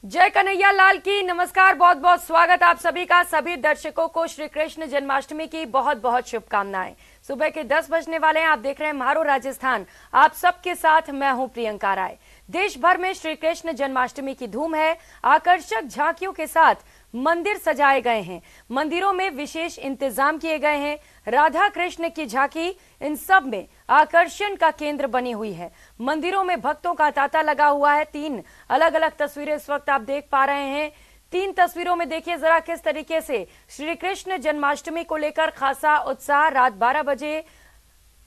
जय कन्हैया लाल की। नमस्कार, बहुत बहुत स्वागत आप सभी का। सभी दर्शकों को श्री कृष्ण जन्माष्टमी की बहुत बहुत शुभकामनाएं। सुबह के 10 बजने वाले हैं। आप देख रहे हैं मारो राजस्थान। आप सबके साथ मैं हूं प्रियंका राय। देश भर में श्री कृष्ण जन्माष्टमी की धूम है। आकर्षक झांकियों के साथ मंदिर सजाए गए हैं। मंदिरों में विशेष इंतजाम किए गए हैं। राधा कृष्ण की झांकी इन सब में आकर्षण का केंद्र बनी हुई है। मंदिरों में भक्तों का तांता लगा हुआ है। 3 अलग अलग तस्वीरें इस वक्त आप देख पा रहे हैं। 3 तस्वीरों में देखिए जरा किस तरीके से श्री कृष्ण जन्माष्टमी को लेकर खासा उत्साह। रात 12 बजे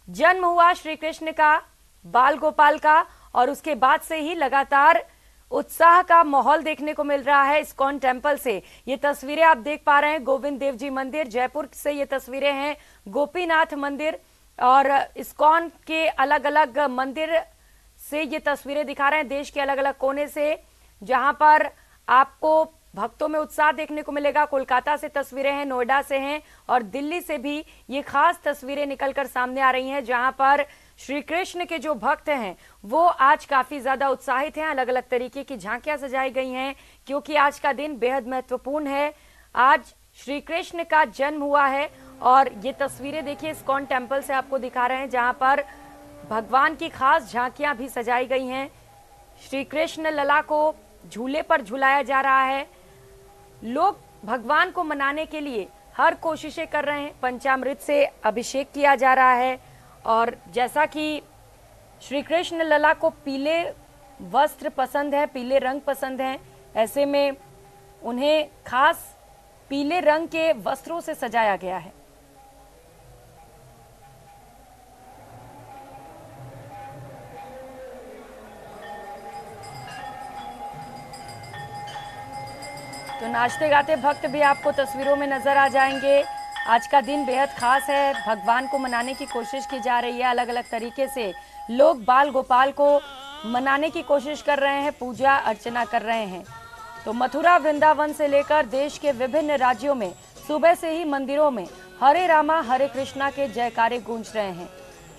जन्म हुआ श्री कृष्ण का, बाल गोपाल का, और उसके बाद से ही लगातार उत्साह का माहौल देखने को मिल रहा है। इस्कॉन टेम्पल से ये तस्वीरें आप देख पा रहे हैं। गोविंद देव जी मंदिर जयपुर से ये तस्वीरें हैं। गोपीनाथ मंदिर और इस्कॉन के अलग अलग मंदिर से ये तस्वीरें दिखा रहे हैं। देश के अलग अलग कोने से जहां पर आपको भक्तों में उत्साह देखने को मिलेगा। कोलकाता से तस्वीरें हैं, नोएडा से हैं और दिल्ली से भी ये खास तस्वीरें निकलकर सामने आ रही हैं, जहां पर श्री कृष्ण के जो भक्त हैं वो आज काफी ज्यादा उत्साहित हैं। अलग अलग तरीके की झांकियां सजाई गई हैं क्योंकि आज का दिन बेहद महत्वपूर्ण है। आज श्री कृष्ण का जन्म हुआ है और ये तस्वीरें देखिए इस्कॉन टेम्पल से आपको दिखा रहे हैं, जहां पर भगवान की खास झांकियां भी सजाई गई हैं। श्री कृष्ण लला को झूले पर झुलाया जा रहा है। लोग भगवान को मनाने के लिए हर कोशिशें कर रहे हैं। पंचामृत से अभिषेक किया जा रहा है और जैसा कि श्री कृष्ण लला को पीले वस्त्र पसंद है, पीले रंग पसंद है, ऐसे में उन्हें खास पीले रंग के वस्त्रों से सजाया गया है। तो नाचते गाते भक्त भी आपको तस्वीरों में नजर आ जाएंगे। आज का दिन बेहद खास है। भगवान को मनाने की कोशिश की जा रही है। अलग अलग तरीके से लोग बाल गोपाल को मनाने की कोशिश कर रहे हैं, पूजा अर्चना कर रहे हैं। तो मथुरा, वृंदावन से लेकर देश के विभिन्न राज्यों में सुबह से ही मंदिरों में हरे रामा हरे कृष्णा के जयकारे गूंज रहे हैं।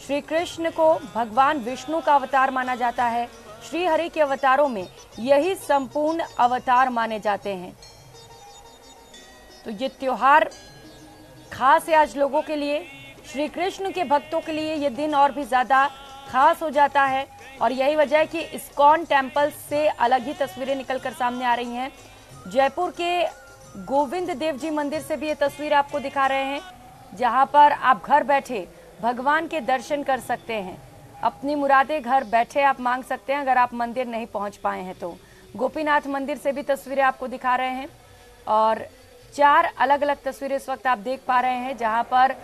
श्री कृष्ण को भगवान विष्णु का अवतार माना जाता है। श्री हरि के अवतारों में यही संपूर्ण अवतार माने जाते हैं। तो ये त्योहार खास है आज लोगों के लिए। श्री कृष्ण के भक्तों के लिए ये दिन और भी ज्यादा खास हो जाता है और यही वजह है कि इस्कॉन टेम्पल से अलग ही तस्वीरें निकलकर सामने आ रही हैं। जयपुर के गोविंद देव जी मंदिर से भी ये तस्वीर आपको दिखा रहे हैं, जहां पर आप घर बैठे भगवान के दर्शन कर सकते हैं। अपनी मुरादें घर बैठे आप मांग सकते हैं अगर आप मंदिर नहीं पहुंच पाए हैं तो। गोपीनाथ मंदिर से भी तस्वीरें आपको दिखा रहे हैं और 4 अलग अलग तस्वीरें इस वक्त आप देख पा रहे हैं, जहां पर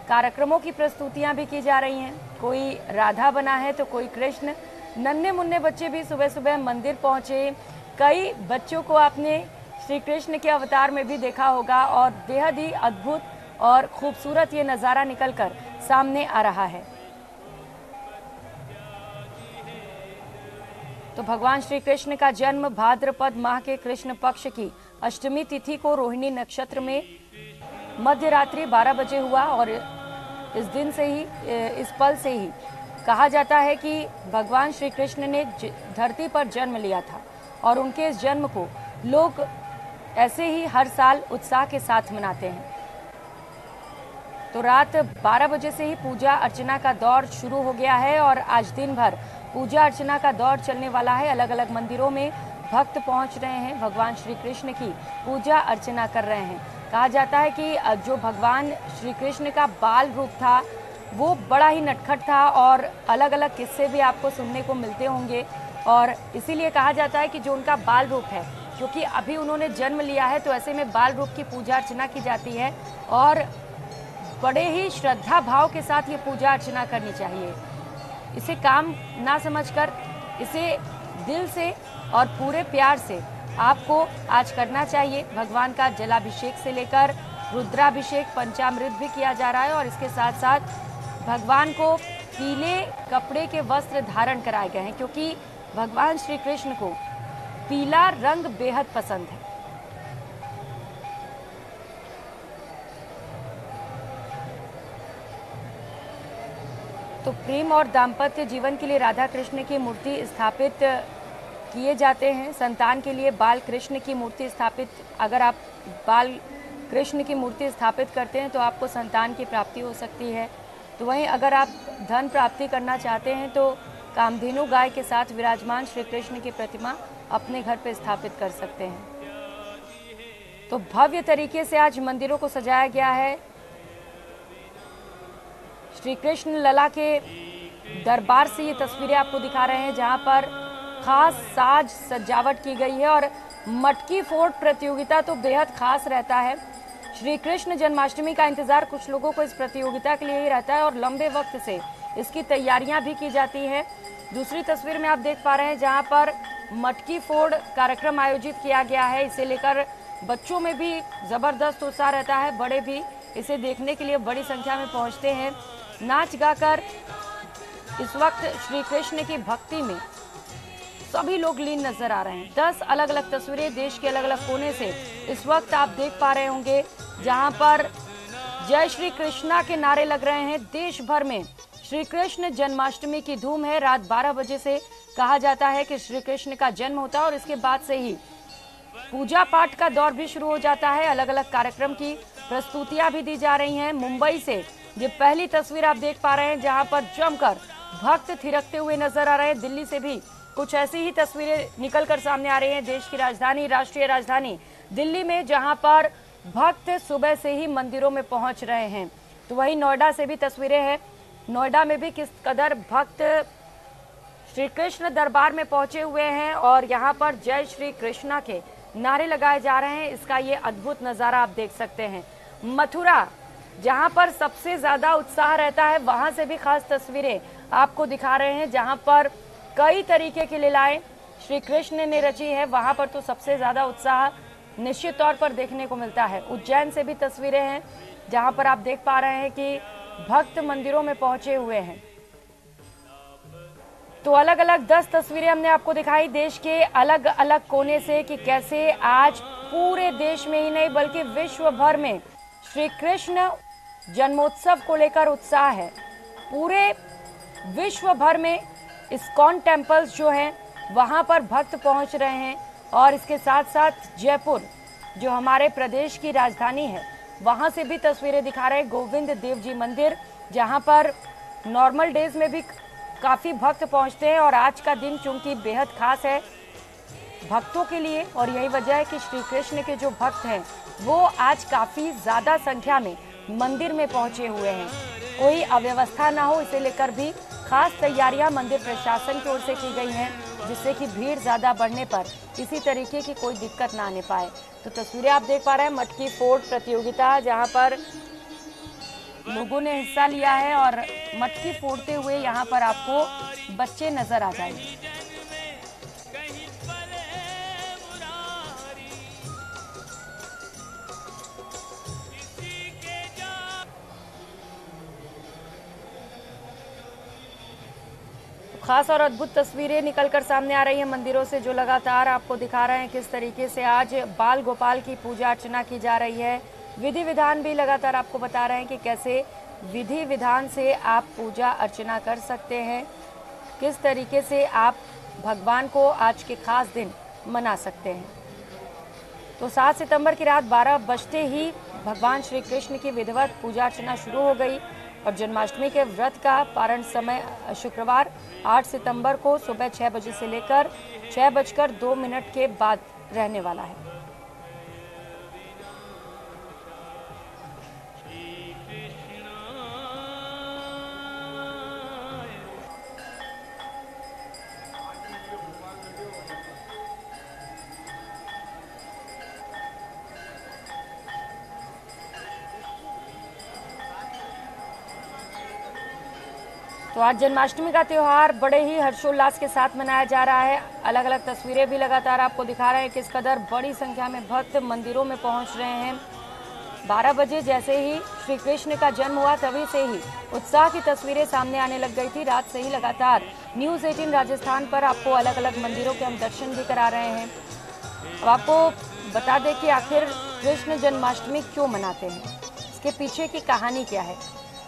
कार्यक्रमों की प्रस्तुतियां भी की जा रही हैं। कोई राधा बना है तो कोई कृष्ण। नन्हे मुन्ने बच्चे भी सुबह सुबह मंदिर पहुंचे। कई बच्चों को आपने श्री कृष्ण के अवतार में भी देखा होगा और बेहद ही अद्भुत और खूबसूरत ये नजारा निकलकर सामने आ रहा है। तो भगवान श्री कृष्ण का जन्म भाद्रपद माह के कृष्ण पक्ष की अष्टमी तिथि को रोहिणी नक्षत्र में मध्य रात्रि 12 बजे हुआ और इस दिन से ही, इस पल से ही कहा जाता है कि भगवान श्री कृष्ण ने धरती पर जन्म लिया था और उनके इस जन्म को लोग ऐसे ही हर साल उत्साह के साथ मनाते हैं। तो रात 12 बजे से ही पूजा अर्चना का दौर शुरू हो गया है और आज दिन भर पूजा अर्चना का दौर चलने वाला है। अलग अलग मंदिरों में भक्त पहुंच रहे हैं, भगवान श्री कृष्ण की पूजा अर्चना कर रहे हैं। कहा जाता है कि जो भगवान श्री कृष्ण का बाल रूप था वो बड़ा ही नटखट था और अलग अलग किस्से भी आपको सुनने को मिलते होंगे और इसीलिए कहा जाता है कि जो उनका बाल रूप है, क्योंकि अभी उन्होंने जन्म लिया है तो ऐसे में बाल रूप की पूजा अर्चना की जाती है और बड़े ही श्रद्धा भाव के साथ ये पूजा अर्चना करनी चाहिए। इसे काम ना समझकर इसे दिल से और पूरे प्यार से आपको आज करना चाहिए। भगवान का जलाभिषेक से लेकर रुद्राभिषेक, पंचामृत भी किया जा रहा है और इसके साथ साथ भगवान को पीले कपड़े के वस्त्र धारण कराए गए हैं क्योंकि भगवान श्री कृष्ण को पीला रंग बेहद पसंद है। तो प्रेम और दाम्पत्य जीवन के लिए राधा कृष्ण की मूर्ति स्थापित किए जाते हैं। संतान के लिए बाल कृष्ण की मूर्ति स्थापित, अगर आप बाल कृष्ण की मूर्ति स्थापित करते हैं तो आपको संतान की प्राप्ति हो सकती है। तो वहीं अगर आप धन प्राप्ति करना चाहते हैं तो कामधेनु गाय के साथ विराजमान श्री कृष्ण की प्रतिमा अपने घर पर स्थापित कर सकते हैं। तो भव्य तरीके से आज मंदिरों को सजाया गया है। श्री कृष्ण लला के दरबार से ये तस्वीरें आपको दिखा रहे हैं, जहां पर खास साज सजावट की गई है और मटकी फोड़ प्रतियोगिता तो बेहद खास रहता है। श्री कृष्ण जन्माष्टमी का इंतजार कुछ लोगों को इस प्रतियोगिता के लिए ही रहता है और लंबे वक्त से इसकी तैयारियां भी की जाती हैं। दूसरी तस्वीर में आप देख पा रहे हैं जहां पर मटकी फोड़ कार्यक्रम आयोजित किया गया है। इसे लेकर बच्चों में भी जबरदस्त उत्साह रहता है, बड़े भी इसे देखने के लिए बड़ी संख्या में पहुंचते हैं। नाच गाकर इस वक्त श्री कृष्ण की भक्ति में सभी लोग लीन नजर आ रहे हैं। 10 अलग अलग तस्वीरें देश के अलग अलग कोने से इस वक्त आप देख पा रहे होंगे, जहां पर जय श्री कृष्णा के नारे लग रहे हैं। देश भर में श्री कृष्ण जन्माष्टमी की धूम है। रात 12 बजे से कहा जाता है कि श्री कृष्ण का जन्म होता है और इसके बाद से ही पूजा पाठ का दौर भी शुरू हो जाता है। अलग अलग कार्यक्रम की प्रस्तुतियां भी दी जा रही हैं। मुंबई से ये पहली तस्वीर आप देख पा रहे हैं, जहां पर जमकर भक्त थिरकते हुए नजर आ रहे हैं। दिल्ली से भी कुछ ऐसी ही तस्वीरें निकलकर सामने आ रही हैं। देश की राजधानी, राष्ट्रीय राजधानी दिल्ली में जहां पर भक्त सुबह से ही मंदिरों में पहुंच रहे हैं। तो वहीं नोएडा से भी तस्वीरें हैं। नोएडा में भी किस कदर भक्त श्री कृष्ण दरबार में पहुंचे हुए हैं और यहाँ पर जय श्री कृष्णा के नारे लगाए जा रहे हैं। इसका ये अद्भुत नजारा आप देख सकते हैं। मथुरा, जहां पर सबसे ज्यादा उत्साह रहता है, वहां से भी खास तस्वीरें आपको दिखा रहे हैं, जहां पर कई तरीके की लीलाएं श्री कृष्ण ने रची है। वहां पर तो सबसे ज्यादा उत्साह निश्चित तौर पर देखने को मिलता है। उज्जैन से भी तस्वीरें हैं, जहां पर आप देख पा रहे हैं कि भक्त मंदिरों में पहुंचे हुए हैं। तो अलग अलग 10 तस्वीरें हमने आपको दिखाई देश के अलग अलग कोने से कि कैसे आज पूरे देश में ही नहीं बल्कि विश्व भर में श्री कृष्ण जन्मोत्सव को लेकर उत्साह है। पूरे विश्व भर में इस्कॉन टेम्पल्स जो हैं वहां पर भक्त पहुंच रहे हैं और इसके साथ साथ जयपुर जो हमारे प्रदेश की राजधानी है वहां से भी तस्वीरें दिखा रहे हैं। गोविंद देव जी मंदिर, जहां पर नॉर्मल डेज में भी काफी भक्त पहुंचते हैं और आज का दिन चूंकि बेहद खास है भक्तों के लिए और यही वजह है कि श्री कृष्ण के जो भक्त हैं वो आज काफी ज्यादा संख्या में मंदिर में पहुंचे हुए हैं। कोई अव्यवस्था ना हो इसे लेकर भी खास तैयारियां मंदिर प्रशासन की ओर से की गई हैं, जिससे कि भीड़ ज्यादा बढ़ने पर किसी तरीके की कोई दिक्कत ना आने पाए। तो तस्वीरें आप देख पा रहे हैं मटकी फोड़ प्रतियोगिता, जहां पर लोगों ने हिस्सा लिया है और मटकी फोड़ते हुए यहाँ पर आपको बच्चे नजर आ जाएंगे। खास और अद्भुत तस्वीरें निकलकर सामने आ रही हैं मंदिरों से, जो लगातार आपको दिखा रहे हैं किस तरीके से आज बाल गोपाल की पूजा अर्चना की जा रही है। विधि विधान भी लगातार आपको बता रहे हैं कि कैसे विधि विधान से आप पूजा अर्चना कर सकते हैं, किस तरीके से आप भगवान को आज के खास दिन मना सकते हैं। तो 7 सितंबर की रात 12 बजते ही भगवान श्री कृष्ण की विधिवत पूजा अर्चना शुरू हो गई और जन्माष्टमी के व्रत का पारण समय शुक्रवार 8 सितंबर को सुबह 6 बजे से लेकर 6:02 के बाद रहने वाला है। तो आज जन्माष्टमी का त्योहार बड़े ही हर्षोल्लास के साथ मनाया जा रहा है। अलग अलग तस्वीरें भी लगातार आपको दिखा रहे हैं किस कदर बड़ी संख्या में भक्त मंदिरों में पहुंच रहे हैं। 12 बजे जैसे ही श्री कृष्ण का जन्म हुआ तभी से ही उत्साह की तस्वीरें सामने आने लग गई थी। रात से ही लगातार न्यूज़ 18 राजस्थान पर आपको अलग अलग मंदिरों के हम दर्शन भी करा रहे हैं। अब आपको बता दें कि आखिर कृष्ण जन्माष्टमी क्यों मनाते हैं, इसके पीछे की कहानी क्या है।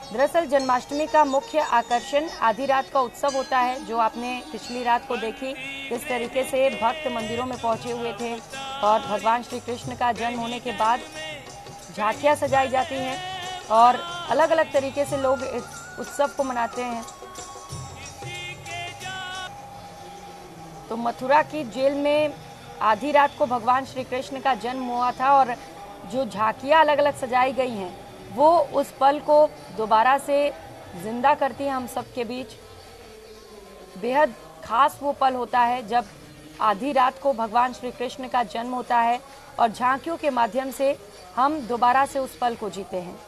दरअसल जन्माष्टमी का मुख्य आकर्षण आधी रात का उत्सव होता है, जो आपने पिछली रात को देखी किस तरीके से भक्त मंदिरों में पहुंचे हुए थे और भगवान श्री कृष्ण का जन्म होने के बाद झांकियां सजाई जाती हैं और अलग अलग तरीके से लोग इस उत्सव को मनाते हैं। तो मथुरा की जेल में आधी रात को भगवान श्री कृष्ण का जन्म हुआ था और जो झांकियां अलग अलग सजाई गई हैं वो उस पल को दोबारा से जिंदा करती हैं हम सब के बीच। बेहद खास वो पल होता है जब आधी रात को भगवान श्री कृष्ण का जन्म होता है और झांकियों के माध्यम से हम दोबारा से उस पल को जीते हैं।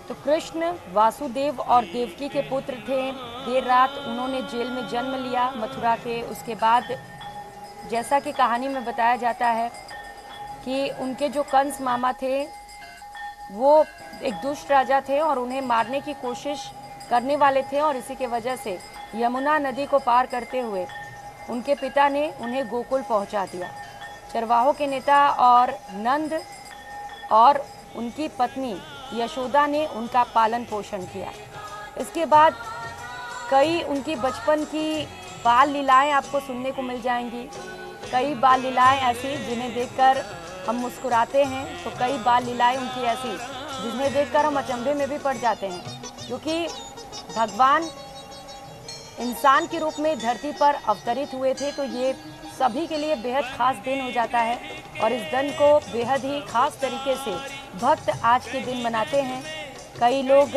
तो कृष्ण वासुदेव और देवकी के पुत्र थे। देर रात उन्होंने जेल में जन्म लिया मथुरा के। उसके बाद जैसा कि कहानी में बताया जाता है कि उनके जो कंस मामा थे वो एक दुष्ट राजा थे और उन्हें मारने की कोशिश करने वाले थे और इसी के वजह से यमुना नदी को पार करते हुए उनके पिता ने उन्हें गोकुल पहुंचा दिया। चरवाहों के नेता और नंद और उनकी पत्नी यशोदा ने उनका पालन पोषण किया। इसके बाद कई उनकी बचपन की बाल लीलाएं आपको सुनने को मिल जाएंगी। कई बाल लीलाएं ऐसी जिन्हें देखकर हम मुस्कुराते हैं, तो कई बाल लीलाएं उनकी ऐसी जिन्हें देखकर हम अचंभे में भी पड़ जाते हैं, क्योंकि भगवान इंसान के रूप में धरती पर अवतरित हुए थे। तो ये सभी के लिए बेहद खास दिन हो जाता है और इस दिन को बेहद ही खास तरीके से भक्त आज के दिन मनाते हैं। कई लोग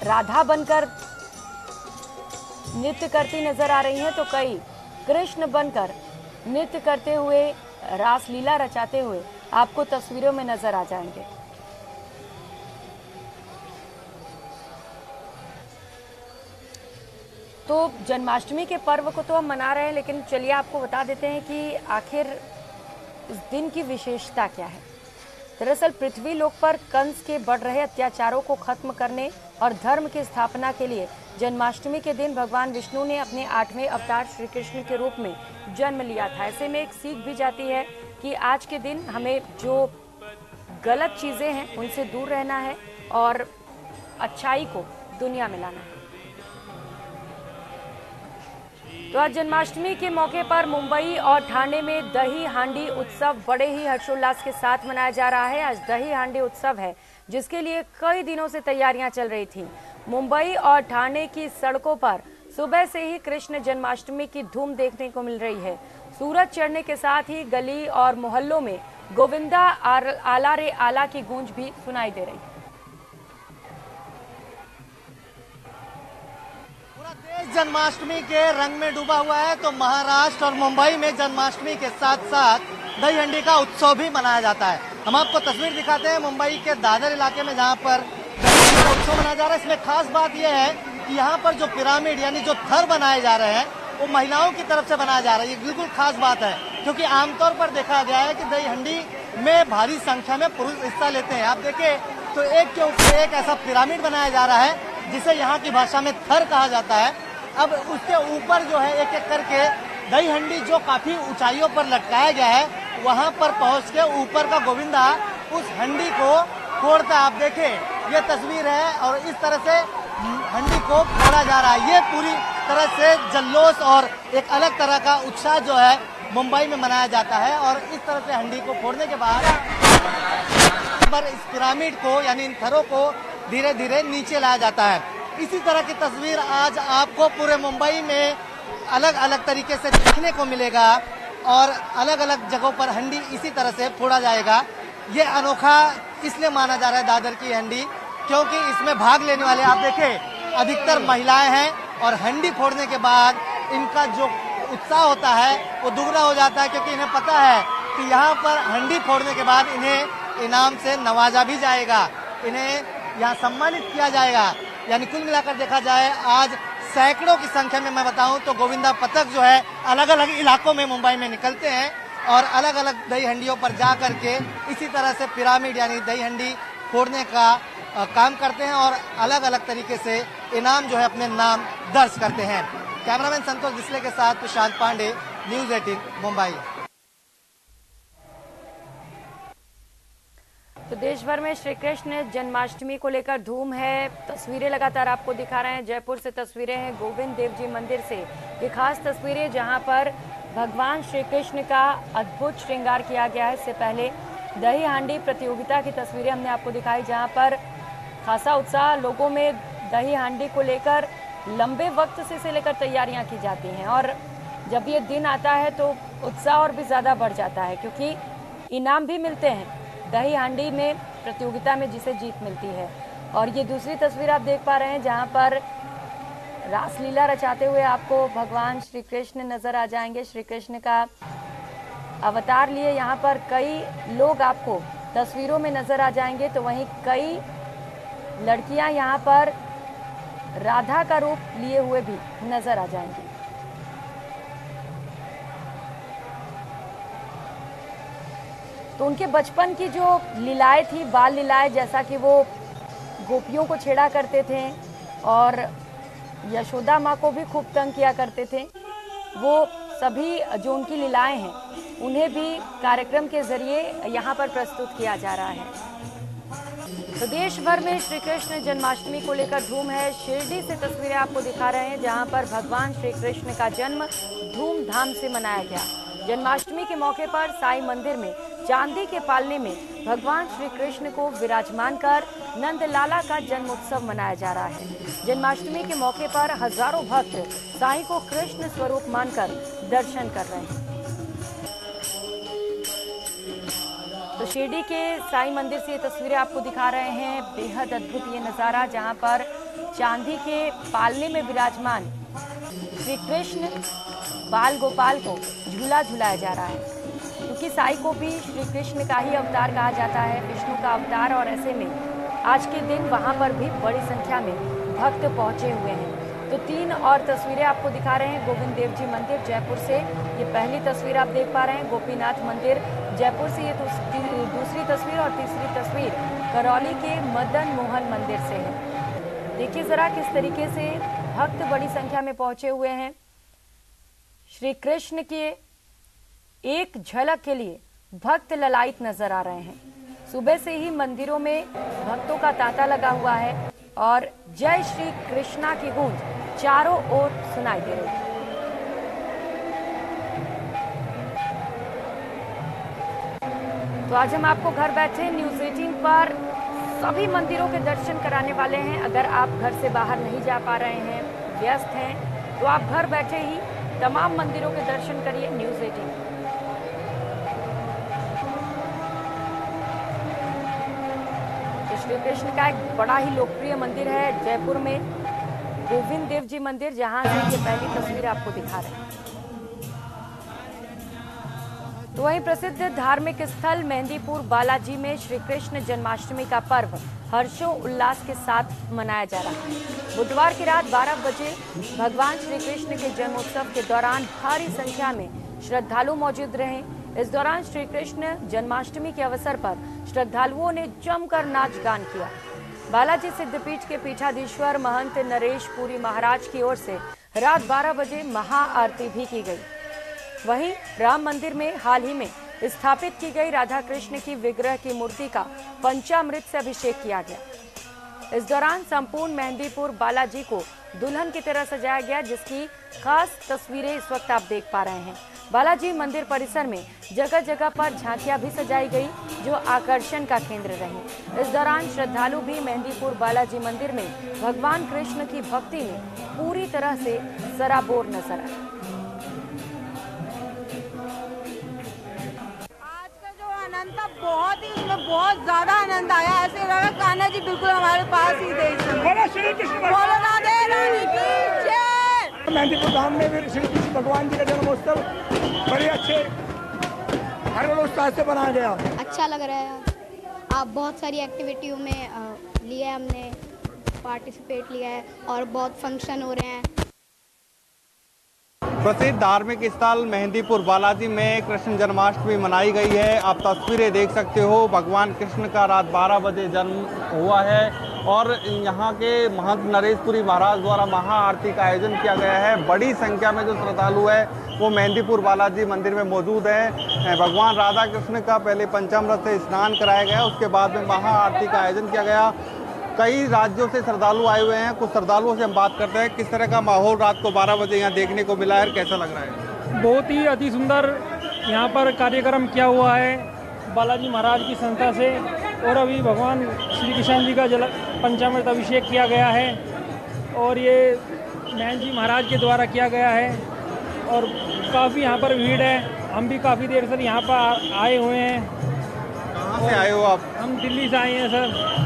राधा बनकर नृत्य करती नजर आ रही हैं, तो कई कृष्ण बनकर नृत्य करते हुए रासलीला रचाते हुए आपको तस्वीरों में नजर आ जाएंगे। तो जन्माष्टमी के पर्व को तो हम मना रहे हैं, लेकिन चलिए आपको बता देते हैं कि आखिर इस दिन की विशेषता क्या है। दरअसल पृथ्वी लोक पर कंस के बढ़ रहे अत्याचारों को खत्म करने और धर्म की स्थापना के लिए जन्माष्टमी के दिन भगवान विष्णु ने अपने 8वें अवतार श्री कृष्ण के रूप में जन्म लिया था। ऐसे में एक सीख भी जाती है कि आज के दिन हमें जो गलत चीजें हैं उनसे दूर रहना है और अच्छाई को दुनिया में लाना है। तो आज जन्माष्टमी के मौके पर मुंबई और ठाणे में दही हांडी उत्सव बड़े ही हर्षोल्लास के साथ मनाया जा रहा है। आज दही हांडी उत्सव है, जिसके लिए कई दिनों से तैयारियां चल रही थी। मुंबई और ठाणे की सड़कों पर सुबह से ही कृष्ण जन्माष्टमी की धूम देखने को मिल रही है। सूरज चढ़ने के साथ ही गली और मोहल्लों में गोविंदा आला रे आला की गूंज भी सुनाई दे रही है। देश जन्माष्टमी के रंग में डूबा हुआ है, तो महाराष्ट्र और मुंबई में जन्माष्टमी के साथ साथ दही हांडी का उत्सव भी मनाया जाता है। हम आपको तस्वीर दिखाते हैं मुंबई के दादर इलाके में, जहां पर दही हांडी का उत्सव मनाया जा रहा है। इसमें खास बात यह है कि यहाँ पर जो पिरामिड यानी जो थर बनाए जा रहे हैं वो महिलाओं की तरफ से बनाया जा रहा है। ये बिल्कुल खास बात है, क्योंकि आमतौर पर देखा गया है कि दही हांडी में भारी संख्या में पुरुष हिस्सा लेते हैं। आप देखें तो एक के ऊपर एक ऐसा पिरामिड बनाया जा रहा है, जिसे यहाँ की भाषा में थर कहा जाता है। अब उसके ऊपर जो है एक एक करके दही हांडी जो काफी ऊंचाइयों पर लटकाया गया है, वहां पर पहुंच के ऊपर का गोविंदा उस हांडी को फोड़ता है। आप देखें ये तस्वीर है और इस तरह से हांडी को फोड़ा जा रहा है। ये पूरी तरह से जल्लोष और एक अलग तरह का उत्साह जो है मुंबई में मनाया जाता है। और इस तरह से हांडी को फोड़ने के बाद पर इस पिरामिड को यानी इन थरों को धीरे धीरे नीचे लाया जाता है। इसी तरह की तस्वीर आज आपको पूरे मुंबई में अलग अलग तरीके से देखने को मिलेगा और अलग अलग जगहों पर हांडी इसी तरह से फोड़ा जाएगा। ये अनोखा इसलिए माना जा रहा है दादर की हांडी, क्योंकि इसमें भाग लेने वाले आप देखें अधिकतर महिलाएं हैं और हांडी फोड़ने के बाद इनका जो उत्साह होता है वो दुगना हो जाता है, क्योंकि इन्हें पता है कि यहाँ पर हांडी फोड़ने के बाद इन्हें इनाम से नवाजा भी जाएगा, इन्हें यहाँ सम्मानित किया जाएगा। यानी कुल मिलाकर देखा जाए आज सैकड़ों की संख्या में मैं बताऊं तो गोविंदा पथक जो है अलग अलग इलाकों में मुंबई में निकलते हैं और अलग अलग दही हंडियों पर जा करके इसी तरह से पिरामिड यानी दही हंडी फोड़ने का काम करते हैं और अलग अलग तरीके से इनाम जो है अपने नाम दर्ज करते हैं। कैमरामैन संतोष डिसले के साथ प्रशांत पांडे, न्यूज़ 18 मुंबई। तो देश भर में श्री कृष्ण जन्माष्टमी को लेकर धूम है। तस्वीरें लगातार आपको दिखा रहे हैं। जयपुर से तस्वीरें हैं गोविंद देव जी मंदिर से, ये खास तस्वीरें जहां पर भगवान श्री कृष्ण का अद्भुत श्रृंगार किया गया है। इससे पहले दही हांडी प्रतियोगिता की तस्वीरें हमने आपको दिखाई, जहां पर खासा उत्साह लोगों में दही हांडी को लेकर लंबे वक्त से इसे लेकर तैयारियां की जाती हैं और जब ये दिन आता है तो उत्साह और भी ज़्यादा बढ़ जाता है क्योंकि इनाम भी मिलते हैं दही हांडी में प्रतियोगिता में जिसे जीत मिलती है। और ये दूसरी तस्वीर आप देख पा रहे हैं जहां पर रासलीला रचाते हुए आपको भगवान श्री कृष्ण नजर आ जाएंगे। श्री कृष्ण का अवतार लिए यहाँ पर कई लोग आपको तस्वीरों में नजर आ जाएंगे, तो वहीं कई लड़कियां यहाँ पर राधा का रूप लिए हुए भी नजर आ जाएंगी। तो उनके बचपन की जो लीलाएं थी, बाल लीलाएं, जैसा कि वो गोपियों को छेड़ा करते थे और यशोदा माँ को भी खूब तंग किया करते थे, वो सभी जो उनकी लीलाएं हैं उन्हें भी कार्यक्रम के जरिए यहाँ पर प्रस्तुत किया जा रहा है। तो देश भर में श्री कृष्ण जन्माष्टमी को लेकर धूम है। शिरडी से तस्वीरें आपको दिखा रहे हैं जहां पर भगवान श्री कृष्ण का जन्म धूमधाम से मनाया गया। जन्माष्टमी के मौके पर साईं मंदिर में चांदी के पालने में भगवान श्री कृष्ण को विराजमान कर नंदलाला का जन्म उत्सव मनाया जा रहा है। जन्माष्टमी के मौके पर हजारों भक्त साईं को कृष्ण स्वरूप मानकर दर्शन कर रहे हैं। तो शिरडी के साईं मंदिर से ये तस्वीरें आपको दिखा रहे हैं। बेहद अद्भुत ये नज़ारा जहां पर चांदी के पालने में विराजमान श्री कृष्ण बाल गोपाल को झूला झुलाया जा रहा है, क्योंकि साईं को भी श्री कृष्ण का ही अवतार कहा जाता है, विष्णु का अवतार। और ऐसे में आज के दिन वहां पर भी बड़ी संख्या में भक्त पहुंचे हुए हैं। तो तीन और तस्वीरें आपको दिखा रहे हैं। गोविंद देव जी मंदिर जयपुर से ये पहली तस्वीर आप देख पा रहे हैं। गोपीनाथ मंदिर जयपुर से ये दूसरी तस्वीर और तीसरी तस्वीर करौली के मदन मोहन मंदिर से है। देखिए जरा किस तरीके से भक्त बड़ी संख्या में पहुंचे हुए हैं। श्री कृष्ण के एक झलक के लिए भक्त ललायित नजर आ रहे हैं। सुबह से ही मंदिरों में भक्तों का तांता लगा हुआ है और जय श्री कृष्णा की गूंज चारों ओर सुनाई दे रही है। तो आज हम आपको घर बैठे न्यूज़ 18 पर सभी मंदिरों के दर्शन कराने वाले हैं। अगर आप घर से बाहर नहीं जा पा रहे हैं, व्यस्त हैं, तो आप घर बैठे ही तमाम मंदिरों के दर्शन करिए न्यूज़ 18। श्री कृष्ण का एक बड़ा ही लोकप्रिय मंदिर है जयपुर में, गोविंद देव जी मंदिर, जहां से ये पहली तस्वीर आपको दिखा रहे हैं। तो वहीं प्रसिद्ध धार्मिक स्थल मेहंदीपुर बालाजी में श्री कृष्ण जन्माष्टमी का पर्व हर्षो उल्लास के साथ मनाया जा रहा है। बुधवार की रात 12 बजे भगवान श्री कृष्ण के जन्मोत्सव के दौरान भारी संख्या में श्रद्धालु मौजूद रहे। इस दौरान श्री कृष्ण जन्माष्टमी के अवसर पर श्रद्धालुओं ने जमकर नाच गान किया। बालाजी सिद्धपीठ के पीठाधीश्वर महंत नरेश पुरी महाराज की ओर से रात 12 बजे महाआरती भी की गई। वहीं राम मंदिर में हाल ही में स्थापित की गई राधा कृष्ण की विग्रह की मूर्ति का पंचामृत से अभिषेक किया गया। इस दौरान संपूर्ण मेहंदीपुर बालाजी को दुल्हन की तरह सजाया गया, जिसकी खास तस्वीरें इस वक्त आप देख पा रहे हैं। बालाजी मंदिर परिसर में जगह जगह पर झांकियां भी सजाई गई, जो आकर्षण का केंद्र रही। इस दौरान श्रद्धालु भी मेहंदीपुर बालाजी मंदिर में भगवान कृष्ण की भक्ति में पूरी तरह से सराबोर नजर आए। आनंद था बहुत ही, उसमें बहुत ज्यादा आनंद आया। ऐसे लगा कान्हा जी बिल्कुल हमारे पास ही थे। बोलो राधे रानी की जय। मेहंदीपुर धाम में भी श्री कृष्ण भगवान जी का जन्मोत्सव बड़े अच्छे हर्षोल्लास से मनाया गया। अच्छा लग रहा है। आप बहुत सारी एक्टिविटियों में लिया है, हमने पार्टिसिपेट लिया है और बहुत फंक्शन हो रहे हैं। प्रसिद्ध धार्मिक स्थल मेहंदीपुर बालाजी में कृष्ण जन्माष्टमी मनाई गई है। आप तस्वीरें देख सकते हो, भगवान कृष्ण का रात 12 बजे जन्म हुआ है और यहाँ के महंत नरेशपुरी महाराज द्वारा महाआरती का आयोजन किया गया है। बड़ी संख्या में जो श्रद्धालु है वो मेहंदीपुर बालाजी मंदिर में मौजूद है। भगवान राधा कृष्ण का पहले पंचामृत से स्नान कराया गया, उसके बाद में महाआरती का आयोजन किया गया। कई राज्यों से श्रद्धालु आए हुए हैं। कुछ श्रद्धालुओं से हम बात करते हैं, किस तरह का माहौल रात को 12 बजे यहाँ देखने को मिला है, कैसा लग रहा है? बहुत ही अति सुंदर यहाँ पर कार्यक्रम किया हुआ है बालाजी महाराज की संस्था से, और अभी भगवान श्री कृष्ण जी का पंचामृत अभिषेक किया गया है और ये महंत जी महाराज के द्वारा किया गया है और काफ़ी यहाँ पर भीड़ है। हम भी काफ़ी देर से यहाँ पर आए हुए हैं। कहाँ से आए हो आप? हम दिल्ली से आए हैं सर,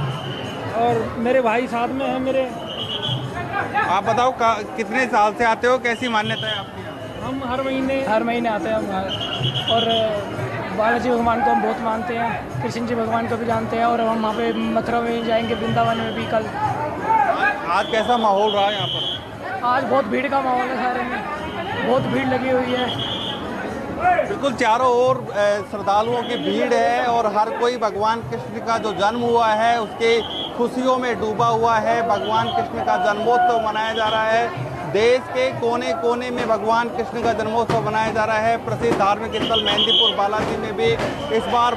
और मेरे भाई साथ में हैं मेरे। आप बताओ कितने साल से आते हो, कैसी मान्यता है आपकी? हम हर महीने आते हैं हम, और बालाजी भगवान को हम बहुत मानते हैं, कृष्ण जी भगवान को भी जानते हैं, और हम वहाँ पे मथुरा में जाएंगे, वृंदावन में भी कल। आज कैसा माहौल रहा यहाँ पर? आज बहुत भीड़ का माहौल है, सारे में बहुत भीड़ लगी हुई है। बिल्कुल चारों ओर श्रद्धालुओं की भीड़ है और हर कोई भगवान कृष्ण का जो जन्म हुआ है उसके खुशियों में डूबा हुआ है। भगवान कृष्ण का जन्मोत्सव मनाया जा रहा है। देश के कोने कोने में भगवान कृष्ण का जन्मोत्सव मनाया जा रहा है। प्रसिद्ध धार्मिक स्थल मेहंदीपुर बालाजी में भी इस बार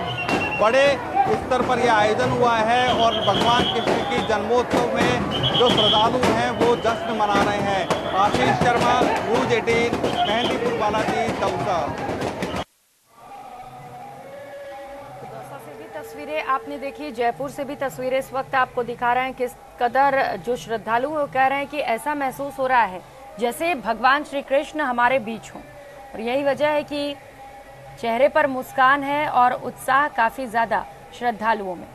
बड़े स्तर पर यह आयोजन हुआ है और भगवान कृष्ण की जन्मोत्सव में जो श्रद्धालु हैं वो जश्न मना रहे हैं। आशीष शर्मा, न्यूज़ 18, मेहंदीपुर बालाजी, दौसा। तस्वीरें आपने देखी, जयपुर से भी तस्वीरें इस वक्त आपको दिखा रहे हैं। किस कदर जो श्रद्धालु वो कह रहे हैं कि ऐसा महसूस हो रहा है जैसे भगवान श्री कृष्ण हमारे बीच हों, और यही वजह है कि चेहरे पर मुस्कान है और उत्साह काफी ज्यादा श्रद्धालुओं में।